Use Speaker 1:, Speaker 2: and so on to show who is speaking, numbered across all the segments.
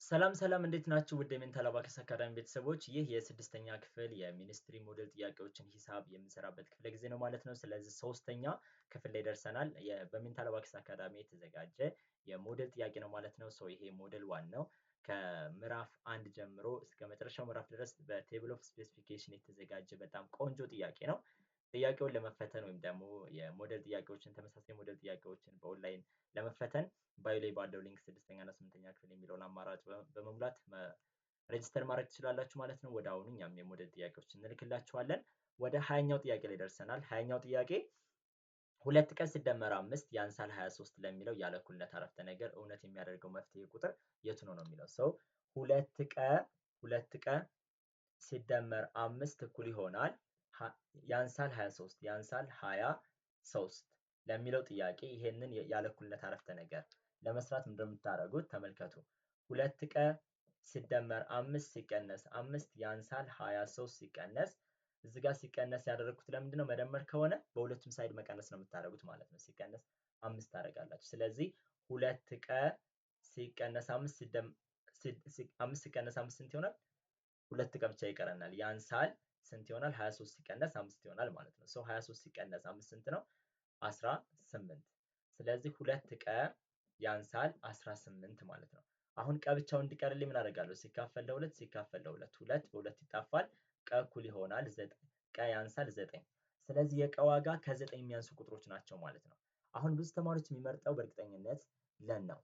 Speaker 1: ሰላም ሰላም እንዴት ናችሁ? ውድ የሜንታል አባከስ አካዳሚ ቤተሰቦች ይህ የስድስተኛ ክፍል የሚኒስትሪ ሞዴል ጥያቄዎችን ሂሳብ የምንሰራበት ክፍለ ጊዜ ነው ማለት ነው። ስለዚህ ሶስተኛ ክፍል ላይ ደርሰናል። በሜንታል አባከስ አካዳሚ የተዘጋጀ የሞዴል ጥያቄ ነው ማለት ነው። ይሄ ሞዴል ዋን ነው። ከምዕራፍ አንድ ጀምሮ እስከ መጨረሻው ምዕራፍ ድረስ በቴብል ኦፍ ስፔሲፊኬሽን የተዘጋጀ በጣም ቆንጆ ጥያቄ ነው። ጥያቄውን ለመፈተን ወይም ደግሞ የሞዴል ጥያቄዎችን ተመሳሳይ ሞዴል ጥያቄዎችን በኦንላይን ለመፈተን ባዮ ላይ ባለው ሊንክ ስድስተኛ እና ስምንተኛ ክፍል የሚለውን አማራጭ በመሙላት ሬጅስተር ማድረግ ትችላላችሁ ማለት ነው። ወደ አሁኑ እኛም የሞዴል ጥያቄዎችን እንልክላችኋለን። ወደ 20ኛው ጥያቄ ላይ ደርሰናል። 20ኛው ጥያቄ 2 ቀን ሲደመር 5 ያንሳል 23 ለሚለው ያለ እኩልነት አረፍተ ነገር እውነት የሚያደርገው መፍትሄ ቁጥር የቱ ነው ነው የሚለው። 2 ቀን ሲደመር 5 እኩል ይሆናል ያንሳል 23 ያንሳል 23 ለሚለው ጥያቄ ይሄንን ያለ እኩልነት አረፍተ ነገር ለመስራት እንደምታደርጉት ተመልከቱ። 2 ቀን ሲደመር 5 ሲቀነስ 5 ያንሳል 23 ሲቀነስ እዚህ ጋር ሲቀነስ ያደረኩት ለምንድን ነው? መደመር ከሆነ በሁለቱም ሳይድ መቀነስ ነው የምታደርጉት ማለት ነው። ሲቀነስ 5 ታደርጋላችሁ። ስለዚህ 2 ቀን ሲቀነስ 5 ሲቀነስ 5 ስንት ይሆናል? 2 ቀን ብቻ ይቀረናል። ያንሳል ስንት ይሆናል? 23 ሲቀነስ 5 ይሆናል ማለት ነው። 23 ሲቀነስ 5 ስንት ነው? 18። ስለዚህ 2 ቀን ያንሳል 18 ማለት ነው። አሁን ቀ ብቻውን እንዲቀርልኝ ምን አደርጋለሁ? ሲካፈል ለሁለት ሲካፈል ለሁለት 2 በሁለት ይጣፋል። ቀ እኩል ይሆናል 9። ቀ ያንሳል 9። ስለዚህ የቀ ዋጋ ከ9 የሚያንሱ ቁጥሮች ናቸው ማለት ነው። አሁን ብዙ ተማሪዎች የሚመርጠው በእርግጠኝነት ለን ነው።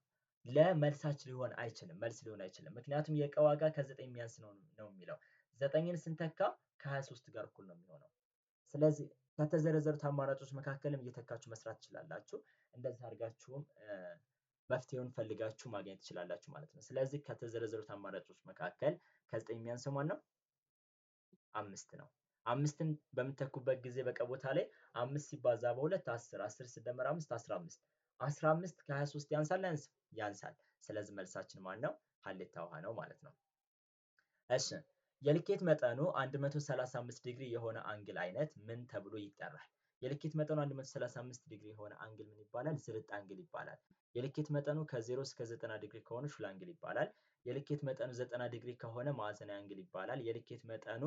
Speaker 1: ለመልሳች ሊሆን አይችልም። መልስ ሊሆን አይችልም። ምክንያቱም የቀ ዋጋ ከ9 የሚያንስ ነው የሚለው 9ን ስንተካ ከ23 ጋር እኩል ነው የሚሆነው። ስለዚህ ከተዘረዘሩት አማራጮች መካከልም እየተካችሁ መስራት ትችላላችሁ። እንደዚህ አድርጋችሁም መፍትሄውን ፈልጋችሁ ማግኘት ትችላላችሁ ማለት ነው። ስለዚህ ከተዘረዘሩት አማራጮች መካከል ከ9 የሚያንሰው ማን ነው? 5 ነው። 5ን በምትተኩበት ጊዜ በቀ ቦታ ላይ 5 ሲባዛ በ2 10 10 ሲደመር 5 15 15 ከ23 ያንሳል አያንስም? ያንሳል። ስለዚህ መልሳችን ማን ነው? ሀሌታ ውሃ ነው ማለት ነው። እሺ የልኬት መጠኑ 135 ዲግሪ የሆነ አንግል አይነት ምን ተብሎ ይጠራል? የልኬት መጠኑ 135 ዲግሪ የሆነ አንግል ምን ይባላል? ዝርጥ አንግል ይባላል። የልኬት መጠኑ ከ0 እስከ 90 ዲግሪ ከሆነ ሹል አንግል ይባላል። የልኬት መጠኑ 90 ዲግሪ ከሆነ ማዕዘናዊ አንግል ይባላል። የልኬት መጠኑ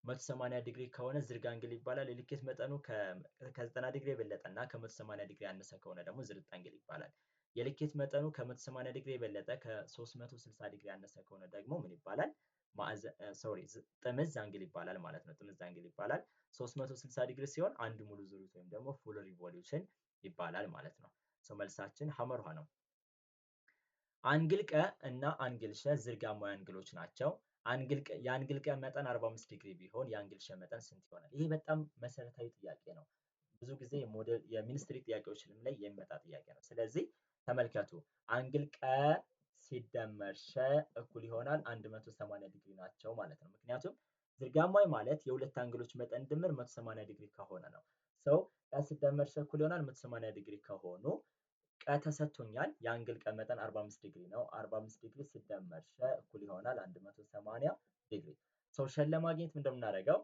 Speaker 1: 180 ዲግሪ ከሆነ ዝርግ አንግል ይባላል። የልኬት መጠኑ ከ90 ዲግሪ የበለጠ እና ከ180 ዲግሪ ያነሰ ከሆነ ደግሞ ዝርጥ አንግል ይባላል። የልኬት መጠኑ ከ180 ዲግሪ የበለጠ ከ360 ዲግሪ ያነሰ ከሆነ ደግሞ ምን ይባላል? ጥምዝ አንግል ይባላል ማለት ነው። ጥምዝ አንግል ይባላል። 360 ዲግሪ ሲሆን አንድ ሙሉ ዙሪት ወይም ደግሞ ፉል ሪቮሉሽን ይባላል ማለት ነው። መልሳችን ሐመር ውሃ ነው። አንግል ቀ እና አንግል ሸ ዝርጋማዊ አንግሎች ናቸው። የአንግል ቀ መጠን 45 ዲግሪ ቢሆን የአንግል ሸ መጠን ስንት ይሆናል? ይሄ በጣም መሰረታዊ ጥያቄ ነው። ብዙ ጊዜ ሞዴል የሚኒስትሪ ጥያቄዎችም ላይ የሚመጣ ጥያቄ ነው። ስለዚህ ተመልከቱ አንግል ቀ ሲደመር ሸ እኩል ይሆናል 180 ዲግሪ ናቸው ማለት ነው። ምክንያቱም ዝርጋማዊ ማለት የሁለት አንግሎች መጠን ድምር 180 ዲግሪ ከሆነ ነው። ቀ ሲደመር ሸ እኩል ይሆናል 180 ዲግሪ ከሆኑ ቀ ተሰጥቶኛል። የአንግል ቀ መጠን 45 ዲግሪ ነው። 45 ዲግሪ ሲደመር ሸ እኩል ይሆናል 180 ዲግሪ። ሸን ለማግኘት ምንድነው የምናደርገው?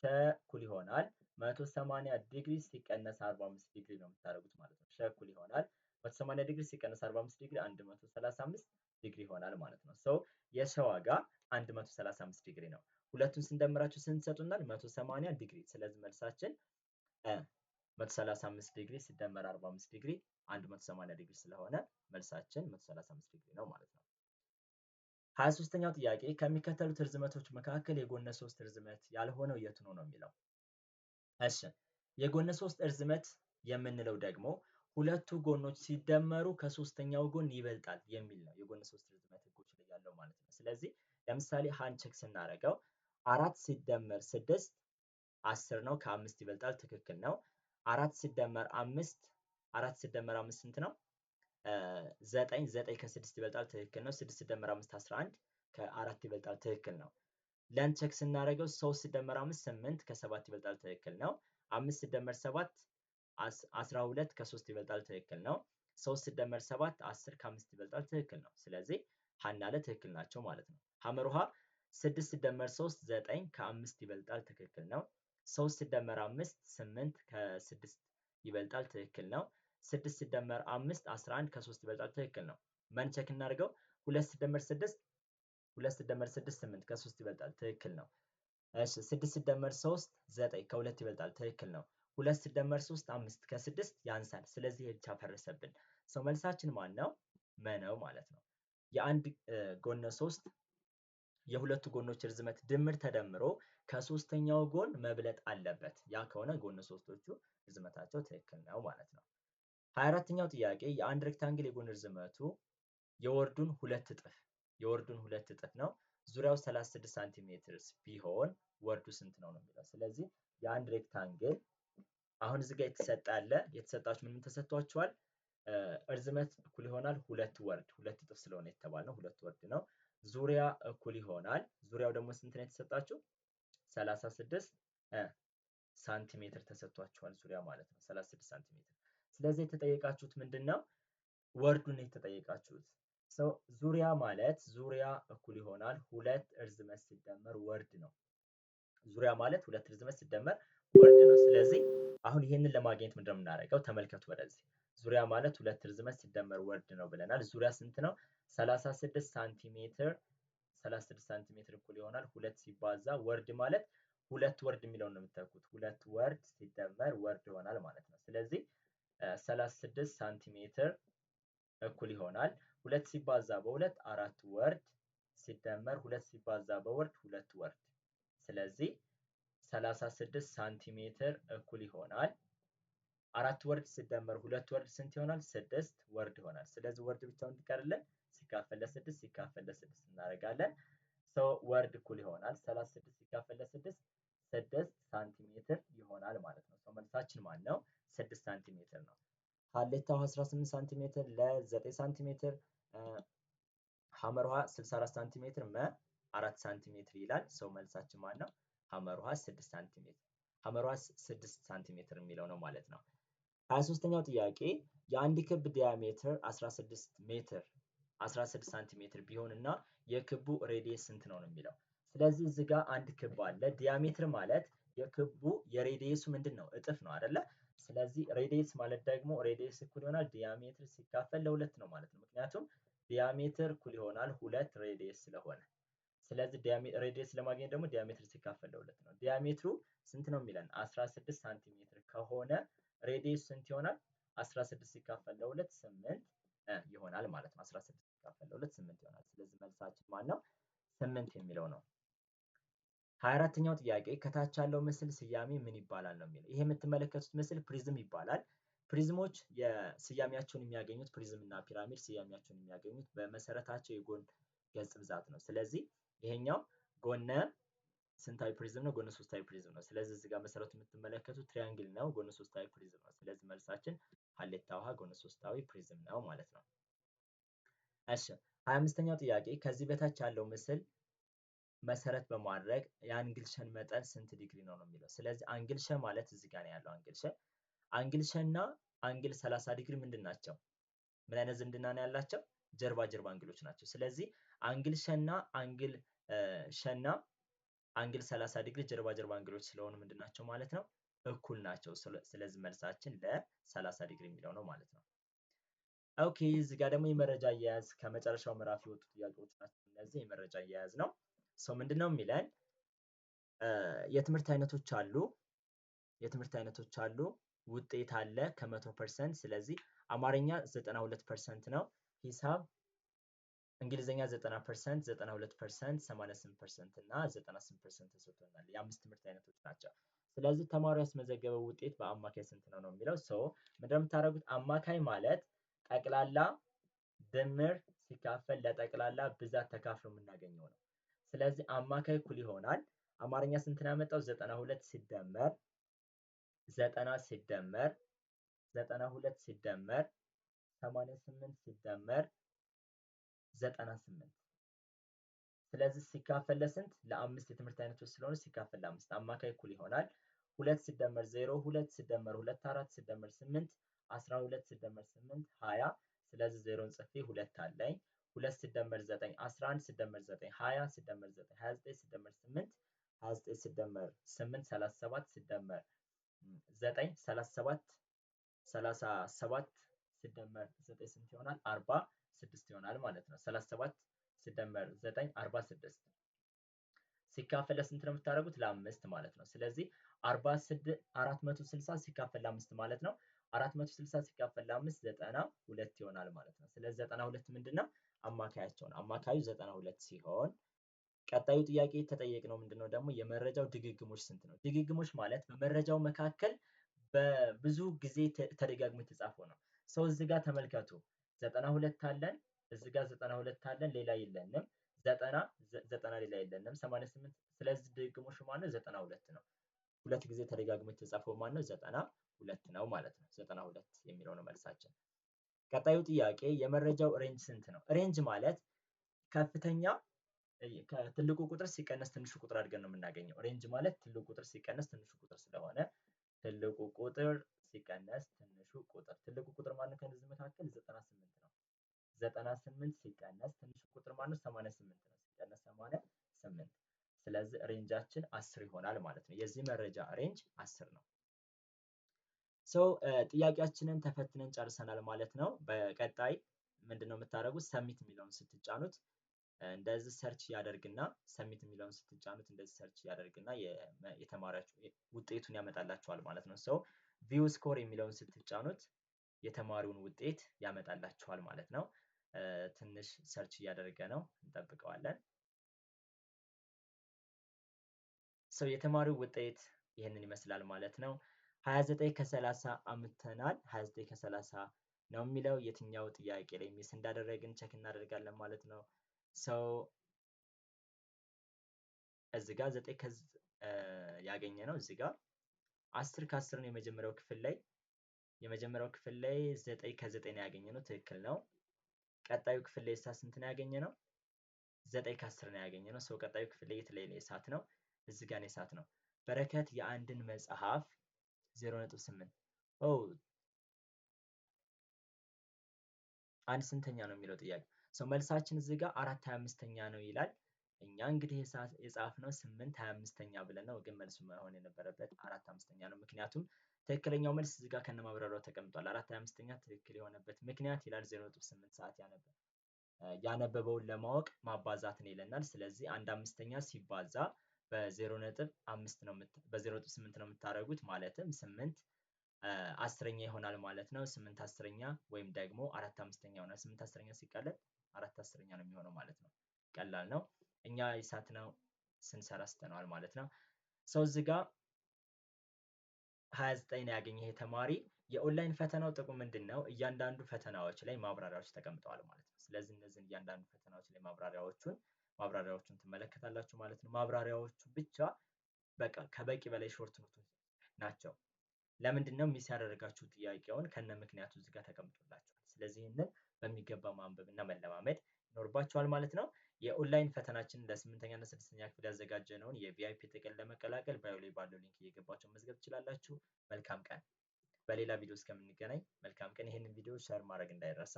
Speaker 1: ሸ እኩል ይሆናል 180 ዲግሪ ሲቀነስ 45 ዲግሪ ነው የምታደርጉት ማለት ነው። ሸ እኩል ይሆናል 180 ዲግሪ ሲቀነስ 45 ዲግሪ 135 ዲግሪ ይሆናል ማለት ነው። የሸ ዋጋ 135 ዲግሪ ነው። ሁለቱን ስንደምራቸው ስንት ይሰጡናል? 180 ዲግሪ። ስለዚህ መልሳችን 135 ዲግሪ ሲደመር 45 ዲግሪ 180 ዲግሪ ስለሆነ መልሳችን 135 ዲግሪ ነው ማለት ነው። 23ኛው ጥያቄ ከሚከተሉት ርዝመቶች መካከል የጎነ 3 ርዝመት ያልሆነው የቱ ነው ነው የሚለው። እሺ የጎነ 3 ርዝመት የምንለው ደግሞ ሁለቱ ጎኖች ሲደመሩ ከሶስተኛው ጎን ይበልጣል የሚል ነው። የጎነ 3 ርዝመት ህጎች ላይ ያለው ማለት ነው። ስለዚህ ለምሳሌ ሃንድ ቼክ ስናደርገው 4 ሲደመር 6 10 ነው። ከ5 ይበልጣል። ትክክል ነው። 4 ሲደመር 5 ስንት ነው? 9 9 ከ6 ይበልጣል። ትክክል ነው። 6 ሲደመር 5 11 ከ4 ይበልጣል። ትክክል ነው። ለን ቼክ ስናደርገው 3 ሲደመር 5 8 ከ7 ይበልጣል። ትክክል ነው። 5 ሲደመር 7 12 ከ3 ይበልጣል። ትክክል ነው። 3 ሲደመር 7 10 ከ5 ይበልጣል። ትክክል ነው። ስለዚህ ሀና ለ ትክክል ናቸው ማለት ነው። ሐመር ውሃ 6 ሲደመር 3 9 ከ5 ይበልጣል። ትክክል ነው። 3 ሲደመር 5 8 ከ6 ይበልጣል። ትክክል ነው። 6 ሲደመር 5 11 ከ3 ይበልጣል። ትክክል ነው። መን ቼክ እናድርገው 2 ሲደመር 6 2 ሲደመር 6 8 ከ3 ይበልጣል። ትክክል ነው። እሺ 6 ሲደመር 3 9 ከ2 ይበልጣል። ትክክል ነው። 2 ሲደመር 3 5 ከ6 ያንሳል። ስለዚህ ይሄ ብቻ ፈረሰብን። ሰው መልሳችን ማን ነው? መ ነው ማለት ነው። የአንድ ጎነ 3 የሁለቱ ጎኖች ርዝመት ድምር ተደምሮ ከሶስተኛው ጎን መብለጥ አለበት። ያ ከሆነ ጎነ ሶስቶቹ ርዝመታቸው ትክክል ነው ማለት ነው። 24ኛው ጥያቄ የአንድ ሬክታንግል የጎን ርዝመቱ የወርዱን ሁለት እጥፍ ነው። ዙሪያው 36 ሳንቲሜትር ቢሆን ወርዱ ስንት ነው ነው የሚለው። ስለዚህ የአንድ ሬክታንግል አሁን እዚህ ጋር የተሰጣችሁ ምን ተሰጥቷችኋል? እርዝመት እኩል ይሆናል ሁለት እጥፍ ስለሆነ የተባልነው ሁለት ወርድ ነው። ዙሪያ እኩል ይሆናል። ዙሪያው ደግሞ ስንት ነው የተሰጣችሁ? 36 ሳንቲሜትር ተሰጥቷችኋል። ዙሪያ ማለት ነው 36 ሳንቲሜትር። ስለዚህ የተጠየቃችሁት ምንድነው? ወርዱን የተጠየቃችሁት። ዙሪያ ማለት ዙሪያ እኩል ይሆናል ሁለት እርዝመት ሲደመር ወርድ ነው። ዙሪያ ማለት ሁለት እርዝመት ሲደመር ወርድ ነው። ስለዚህ አሁን ይሄንን ለማግኘት ምንድን ነው የምናደርገው? ተመልከቱ ወደዚህ። ዙሪያ ማለት ሁለት እርዝመት ሲደመር ወርድ ነው ብለናል። ዙሪያ ስንት ነው? 36 ሳንቲሜትር 36 ሳንቲሜትር እኩል ይሆናል ሁለት ሲባዛ ወርድ ማለት ሁለት ወርድ የሚለውን ነው የምታውቁት። ሁለት ወርድ ሲደመር ወርድ ይሆናል ማለት ነው። ስለዚህ 36 ሳንቲሜትር እኩል ይሆናል ሁለት ሲባዛ በሁለት አራት ወርድ ሲደመር ሁለት ሲባዛ በወርድ ሁለት ወርድ። ስለዚህ 36 ሳንቲሜትር እኩል ይሆናል አራት ወርድ ሲደመር ሁለት ወርድ ስንት ይሆናል? 6 ወርድ ይሆናል። ስለዚህ ወርድ ብቻውን እንዲቀርልን ሲካፈል ለ6 ሲካፈል ለ6 እናደርጋለን። ወርድ እኩል ይሆናል 36 ሲካፈል ለ6 6 ሳንቲሜትር ይሆናል ማለት ነው። መልሳችን ማን ነው? 6 ሳንቲሜትር ነው። ሀሌታው 18 ሳንቲሜትር ለ9 ሳንቲሜትር ሐመር ውሃ 64 ሳንቲሜትር መ 4 ሳንቲሜትር ይላል። መልሳችን ማን ነው? ሐመር ውሃ 6 ሳንቲሜትር ሐመር ውሃ 6 ሳንቲሜትር የሚለው ነው ማለት ነው። 23ኛው ጥያቄ የአንድ ክብ ዲያሜትር 16 ሳንቲሜትር ቢሆን እና የክቡ ሬዲየስ ስንት ነው ነው የሚለው። ስለዚህ እዚህ ጋር አንድ ክብ አለ። ዲያሜትር ማለት የክቡ የሬዲየሱ ምንድን ነው? እጥፍ ነው አይደለ? ስለዚህ ሬዲየስ ማለት ደግሞ ሬዲየስ እኩል ይሆናል ዲያሜትር ሲካፈል ለሁለት ነው ማለት ነው። ምክንያቱም ዲያሜትር እኩል ይሆናል ሁለት ሬዲየስ ስለሆነ። ስለዚህ ሬዲየስ ለማግኘት ደግሞ ዲያሜትር ሲካፈል ለሁለት ነው። ዲያሜትሩ ስንት ነው የሚለን? 16 ሳንቲሜትር ከሆነ ሬዲየስ ስንት ይሆናል? 16 ሲካፈል ለሁለት 8 ይሆናል ማለት ነው። 16 ሲካፈል ለሁለት 8 ይሆናል። ስለዚህ መልሳችን ማን ነው? 8 የሚለው ነው። 24ኛው ጥያቄ ከታች ያለው ምስል ስያሜ ምን ይባላል ነው የሚለው። ይሄ የምትመለከቱት ምስል ፕሪዝም ይባላል። ፕሪዝሞች የስያሜያቸውን የሚያገኙት ፕሪዝም እና ፒራሚድ ስያሜያቸውን የሚያገኙት በመሰረታቸው የጎን ገጽ ብዛት ነው። ስለዚህ ይሄኛው ጎነ ስንታዊ ፕሪዝም ነው? ጎነ ሶስታዊ ፕሪዝም ነው። ስለዚህ እዚህ ጋር መሰረቱ የምትመለከቱት ትሪያንግል ነው፣ ጎነ ሶስታዊ ፕሪዝም ነው። ስለዚህ መልሳችን ሀሌታ ውሃ ጎነ ሶስታዊ ፕሪዝም ነው ማለት ነው። እሺ 25ኛው ጥያቄ ከዚህ በታች ያለው ምስል መሰረት በማድረግ የአንግል ሸን መጠን ስንት ዲግሪ ነው ነው የሚለው። ስለዚህ አንግል ሸ ማለት እዚህ ጋር ነው ያለው አንግል ሸ እና አንግል 30 ዲግሪ ምንድን ናቸው? ምን አይነት ዝምድና ነው ያላቸው? ጀርባ አንግሎች ናቸው። ስለዚህ አንግል ሸና አንግል 30 ዲግሪ ጀርባ አንግሎች ስለሆኑ ምንድን ናቸው ማለት ነው? እኩል ናቸው። ስለዚህ መልሳችን ለ30 ዲግሪ የሚለው ነው ማለት ነው። ኦኬ እዚህ ጋር ደግሞ የመረጃ አያያዝ ከመጨረሻው ምዕራፍ የወጡ ጥያቄዎች ናቸው። እነዚህ የመረጃ አያያዝ ነው። ምንድነው የሚለን? የትምህርት አይነቶች አሉ። ውጤት አለ ከ100%። ስለዚህ አማርኛ 92% ነው። ሂሳብ እንግሊዘኛ 90%፣ 92%፣ 88% እና 98% ተሰጥቶናል። የአምስት ትምህርት አይነቶች ናቸው። ስለዚህ ተማሪው ያስመዘገበው ውጤት በአማካይ ስንት ነው ነው የሚለው። ምንድነው የምታደርጉት? አማካይ ማለት ጠቅላላ ድምር ሲካፈል ለጠቅላላ ብዛት ተካፍሎ የምናገኘው ነው። ስለዚህ አማካይ እኩል ይሆናል አማርኛ ስንት ነው ያመጣው? 92 ሲደመር 90 ሲደመር 92 ሲደመር 88 ሲደመር 98 ስለዚህ ሲካፈል ለስንት? ለአምስት የትምህርት አይነቶች ስለሆነ ሲካፈል ለአምስት አማካይ እኩል ይሆናል 2 ሲደመር 0 2 ሲደመር 2 4 ሲደመር 8 12 ሲደመር 8 20 ስለዚህ 0ን ጽፌ 2 አለኝ 2 ሲደመር 9 11 ሲደመር 9 20 ሲደመር 9 29 ሲደመር 8 29 ሲደመር 8 37 ሲደመር 9 37 ሲደመር 9 ስንት ይሆናል? 46 ይሆናል ማለት ነው። 37 ሲደመር 9 46 ሲካፈል ለስንት ነው የምታደርጉት? ለ5 ማለት ነው። ስለዚህ 460 ሲካፈል ለ5 ማለት ነው 460 ሲካፈል ለ5 92 ይሆናል ማለት ነው። ስለዚህ 92 ምንድነው አማካያቸው ነው። አማካዩ 92 ሲሆን ቀጣዩ ጥያቄ የተጠየቅነው ምንድነው ደግሞ የመረጃው ድግግሞሽ ስንት ነው? ድግግሞሽ ማለት በመረጃው መካከል በብዙ ጊዜ ተደጋግሞ የተጻፈው ነው። ሰው እዚህ ጋር ተመልከቱ 92 አለን፣ እዚህ ጋር 92 አለን፣ ሌላ የለንም። 90 ሌላ የለንም። 88 ስለዚህ ድግግሞሹ ማነው 92 ነው። ሁለት ጊዜ ተደጋግሞ የተጻፈው ማነው 92 ነው ማለት ነው። 92 የሚለው ነው መልሳችን። ቀጣዩ ጥያቄ የመረጃው ሬንጅ ስንት ነው? ሬንጅ ማለት ከፍተኛ ከትልቁ ቁጥር ሲቀነስ ትንሹ ቁጥር አድርገን ነው የምናገኘው። ሬንጅ ማለት ትልቁ ቁጥር ሲቀነስ ትንሹ ቁጥር ስለሆነ ትልቁ ቁጥር ሲቀነስ ትንሹ ቁጥር ትልቁ ቁጥር ማለት ከነዚህ መካከል 98 ነው። 98 ሲቀነስ ትንሹ ቁጥር ማለት 88 ነው። ሲቀነስ 88 ስለዚህ ሬንጃችን 10 ይሆናል ማለት ነው። የዚህ መረጃ ሬንጅ 10 ነው። ጥያቄያችንን ተፈትነን ጨርሰናል ማለት ነው። በቀጣይ ምንድነው የምታደርጉት? ሰሚት የሚለውን ስትጫኑት እንደዚህ ሰርች ያደርግና ሰሚት የሚለውን ስትጫኑት እንደዚህ ሰርች ያደርግና የተማሪያችሁ ውጤቱን ያመጣላችኋል ማለት ነው። ቪው ስኮር የሚለውን ስትጫኑት የተማሪውን ውጤት ያመጣላችኋል ማለት ነው። ትንሽ ሰርች እያደረገ ነው፣ እንጠብቀዋለን። የተማሪው ውጤት ይህንን ይመስላል ማለት ነው። 29 ከ30 አምጥተናል። 29 ከ30 ነው የሚለው። የትኛው ጥያቄ ላይ ሚስ እንዳደረግን ቸክ እናደርጋለን ማለት ነው። እዚህ ጋር 9 ያገኘ ነው። እዚህ ጋር 10 ከ10 ነው የመጀመሪያው ክፍል ላይ 9 ከ9 ነው ያገኘ ነው። ትክክል ነው። ቀጣዩ ክፍል ላይ ስንት ነው ያገኘ ነው? 9 ከ10 ነው ያገኘ ነው። ቀጣዩ ክፍል ላይ የት ላይ ነው የሳት ነው? እዚህ ጋር ነው የሳት ነው። በረከት የአንድን መጽሐፍ 0.8 አንድ ስንተኛ ነው የሚለው ጥያቄ። መልሳችን እዚህ ጋር 4/25ኛ ነው ይላል። እኛ እንግዲህ የጻፍነው 8/25ኛ ብለን ነው፣ ግን መልሱ መሆን የነበረበት 4/5ኛ ነው። ምክንያቱም ትክክለኛው መልስ እዚህ ጋር ከነማብራሪያው ተቀምጧል። 4/25ኛ ትክክል የሆነበት ምክንያት ይላል 0.8 ሰዓት ያነበበውን ለማወቅ ማባዛት ነው ይለናል። ስለዚህ 1/5ኛ ሲባዛ በ0.8 ነው የምታደርጉት። ማለትም 8 10ኛ ይሆናል ማለት ነው። 8 10ኛ ወይም ደግሞ 4/5ኛ ይሆናል። 8 10ኛ ሲቀለል 4/10ኛ ነው የሚሆነው ማለት ነው። ቀላል ነው። እኛ የሳትነው ስንሰራ ስተነዋል ማለት ነው። እዚህ ጋር 29 ነው ያገኘ ይሄ ተማሪ። የኦንላይን ፈተናው ጥቅሙ ምንድነው? እያንዳንዱ ፈተናዎች ላይ ማብራሪያዎች ተቀምጠዋል ማለት ነው። ስለዚህ እነዚህን እያንዳንዱ ፈተናዎች ላይ ማብራሪያዎቹን ትመለከታላችሁ ማለት ነው። ማብራሪያዎቹ ብቻ በቃ ከበቂ በላይ ሾርት ኖቶች ናቸው። ለምንድነው ሚስ ያደረጋችሁ ጥያቄውን ከነ ምክንያቱ እዚህ ጋር ተቀምጦላችኋል። ስለዚህ ይህንን በሚገባ ማንበብ እና መለማመድ ይኖርባችኋል ማለት ነው። የኦንላይን ፈተናችንን ለ8ኛ እና 6ኛ ክፍል ያዘጋጀነውን የቪአይፒ ጥቅል ለመቀላቀል ባዮ ላይ ባለው ሊንክ እየገባችሁ መዝገብ ትችላላችሁ። መልካም ቀን። በሌላ ቪዲዮ እስከምንገናኝ መልካም ቀን። ይህንን ቪዲዮ ሼር ማድረግ እንዳይረሳ።